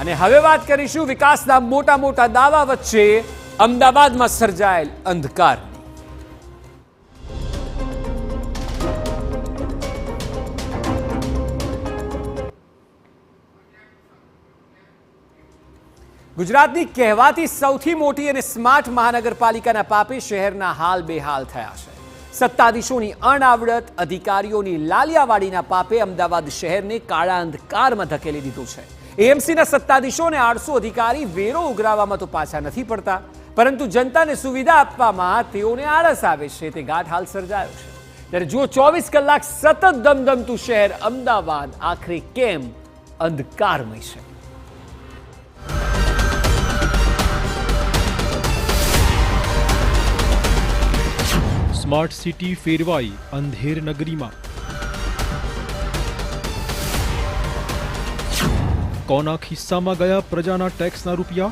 અને હવે વાત કરીશું વિકાસના મોટા મોટા દાવા વચ્ચે અમદાવાદમાં સર્જાયેલ અંધકાર. ગુજરાતની કહેવાતી સૌથી મોટી અને સ્માર્ટ મહાનગરપાલિકાના પાપે શહેરના હાલ બેહાલ થયા છે. સત્તાધીશોની અણઆવડત, અધિકારીઓની લાલિયાવાડીના પાપે અમદાવાદ શહેરને કાળા અંધકારમાં ધકેલી દીધું છે. એએમસીના સત્તાધીશો અને 800 અધિકારી વેરો ઉઘરાવવામાં તો પાછા નથી પડતા, પરંતુ જનતાને સુવિધા આપવામાં તેઓને આળસ આવે છે. તે ગાઢ હાલ સર્જાયો છે. ત્યારે જો 24 કલાક સતત ધમધમતું શહેર અમદાવાદ આખરે કેમ અંધકારમય છે? સ્માર્ટ સિટી ફેરવાઈ અંધેર નગરીમાં. કોના ખિસ્સામાં ગયા પ્રજાના ટેક્સના રૂપિયા?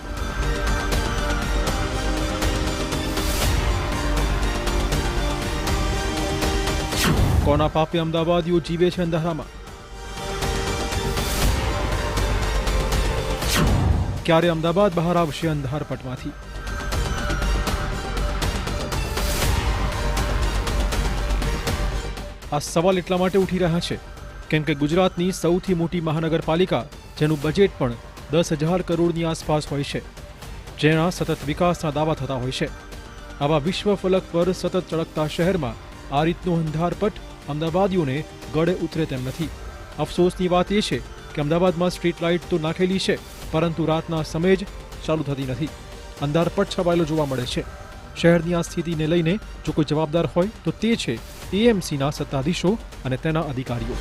કોના પાપે અમદાવાદીઓ જીવે છે અંધારામાં? ક્યારે અમદાવાદ બહાર આવશે અંધારપટમાંથી? આ સવાલ એટલા માટે ઉઠી રહ્યા છે કેમ કે ગુજરાતની સૌથી મોટી મહાનગરપાલિકા, જેનું બજેટ પણ 10,000 કરોડની આસપાસ હોય છે, જેના સતત વિકાસના દાવા થતા હોય છે, આવા વિશ્વ ફલક પર સતત ચળકતા શહેરમાં આ રીતનો અંધારપટ અમદાવાદીઓને ગળે ઉતરે તેમ નથી. અફસોસની વાત એ છે કે અમદાવાદમાં સ્ટ્રીટ લાઇટ તો નાખેલી છે, પરંતુ રાતના સમયે જ ચાલુ થતી નથી. અંધારપટ છવાયેલો જોવા મળે છે. શહેરની આ સ્થિતિને લઈને જો કોઈ જવાબદાર હોય તો તે છે એએમસીના સત્તાધીશો અને તેના અધિકારીઓ.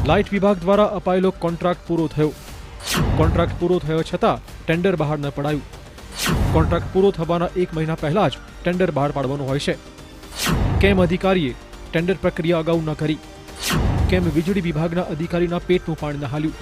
લાઇટ વિભાગ દ્વારા અપાયેલો કોન્ટ્રાક્ટ પૂરો થયો. કોન્ટ્રાક્ટ પૂરો થયો છતાં ટેન્ડર બહાર ન પડાયું. કોન્ટ્રાક્ટ પૂરો થવાના 1 મહિના પહેલા જ ટેન્ડર બહાર પાડવાનું હોય છે. કેમ અધિકારીએ ટેન્ડર પ્રક્રિયા અગાઉ ન કરી? કેમ વીજળી વિભાગના અધિકારીના પેટનું પાણી ન હાલ્યું?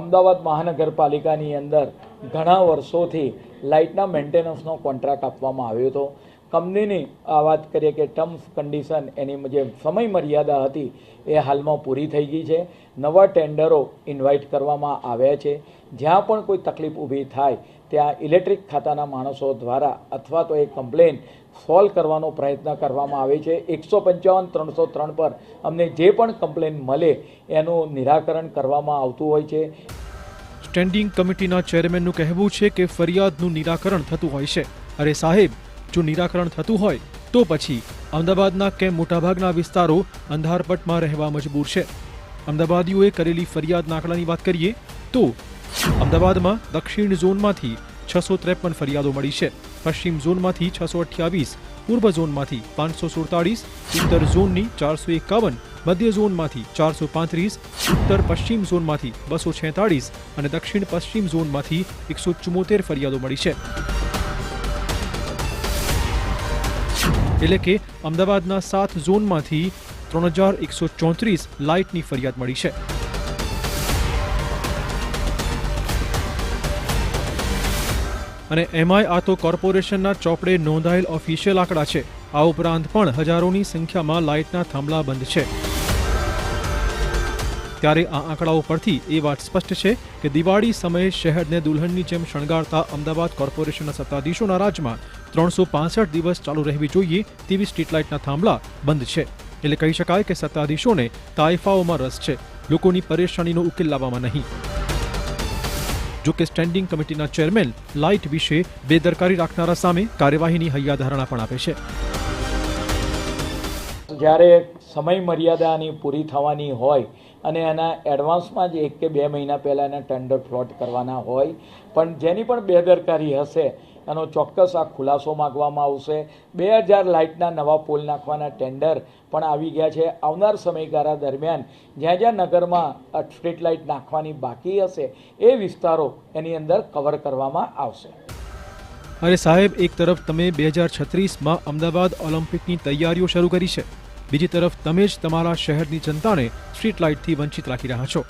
અમદાવાદ મહાનગરપાલિકાની અંદર ઘણા વર્ષોથી લાઇટના મેન્ટેનન્સનો કોન્ટ્રાક્ટ આપવામાં આવ્યો હતો. કંપનીની વાત કરીએ કે ટર્મ્સ કન્ડિશન, એની જે સમય મર્યાદા હતી એ હાલમાં પૂરી થઈ ગઈ છે. નવા ટેન્ડરો ઇન્વાઇટ કરવામાં આવ્યા છે. જ્યાં પણ કોઈ તકલીફ ઊભી થાય ત્યાં ઇલેક્ટ્રિક ખાતાના માણસો દ્વારા અથવા તો એ કમ્પ્લેન સોલ્વ કરવાનો પ્રયત્ન કરવામાં આવે છે. 155-303 પર અમને જે પણ કમ્પ્લેન મળે એનું નિરાકરણ કરવામાં આવતું હોય છે. સ્ટેન્ડિંગ કમિટીના ચેરમેનનું કહેવું છે કે ફરિયાદનું નિરાકરણ થતું હોય છે. અરે સાહેબ, જો નિરાકરણ થતું હોય તો પછી અમદાવાદના કેમ મોટાભાગના વિસ્તારો અંધારપટમાં રહેવા મજબૂર છે? અમદાવાદીઓએ કરેલી ફરિયાદના આંકડાની વાત કરીએ તો અમદાવાદમાં દક્ષિણ ઝોનમાંથી 653 ફરિયાદો મળી છે, પશ્ચિમ ઝોનમાંથી 628, પૂર્વ ઝોનમાંથી 547, ઉત્તર ઝોનની 451, મધ્ય ઝોનમાંથી 435, ઉત્તર પશ્ચિમ ઝોનમાંથી 246 અને દક્ષિણ પશ્ચિમ ઝોનમાંથી 174 ફરિયાદો મળી છે. એટલે કે અમદાવાદના 7 ઝોનમાંથી 3134 લાઇટની ફરિયાદ મળી છે. અને એમાંય આ તો કોર્પોરેશનના ચોપડે નોંધાયેલ ઓફિશિયલ આંકડા છે. આ ઉપરાંત પણ હજારોની સંખ્યામાં લાઇટના થાંભલા બંધ છે. ત્યારે આ આંકડાઓ પરથી એ વાત સ્પષ્ટ છે કે દિવાળી સમયે શહેરને દુલ્હનની જેમ શણગારતા અમદાવાદ કોર્પોરેશનના સત્તાધીશોના રાજમાં 365 દિવસ ચાલુ રહેવી જોઈએ તેવી સ્ટ્રીટ લાઇટના થાંભલા બંધ છે. એટલે કહી શકાય કે સત્તાધીશોને તાઇફાઓમાં રસ છે, લોકોની પરેશાનીનો ઉકેલ લાવવામાં નહીં. જો કે સ્ટેન્ડિંગ કમિટીના ચેરમેન લાઇટ વિશે બેદરકારી રાખનારા સામે કાર્યવાહીની હૈયાધારણા પણ આપે છે. જ્યારે સમય મર્યાદાની પૂરી થવાની હોય અને એના એડવાન્સમાં જ 1 કે 2 મહિના પહેલાં એના ટેન્ડર ફ્લોટ કરવાના હોય, પણ જેની પણ બેદરકારી હશે એનો ચોક્કસ આ ખુલાસો માગવામાં આવશે. 2000 લાઇટના નવા પોલ નાખવાના ટેન્ડર પણ આવી ગયા છે. આવનાર સમયગાળા દરમિયાન જ્યાં જ્યાં નગરમાં સ્ટ્રીટ લાઇટ નાખવાની બાકી હશે એ વિસ્તારો એની અંદર કવર કરવામાં આવશે. અરે સાહેબ, એક તરફ તમે 2036માં અમદાવાદ ઓલિમ્પિકની તૈયારીઓ શરૂ કરી છે, બીજી તરફ તમે જ તમારા શહેરની જનતાને સ્ટ્રીટ લાઇટથી વંચિત રાખી રહ્યા છો.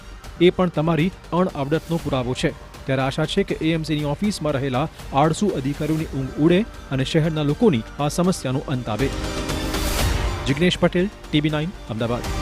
એ પણ તમારી અણઆવડતનો પુરાવો છે. ત્યારે આશા છે કે એએમસીની ઓફિસમાં રહેલા 800 અધિકારીઓની ઊંઘ ઉડે અને શહેરના લોકોની આ સમસ્યાનો અંત આવે. જિગ્નેશ પટેલ, TV9, અમદાવાદ.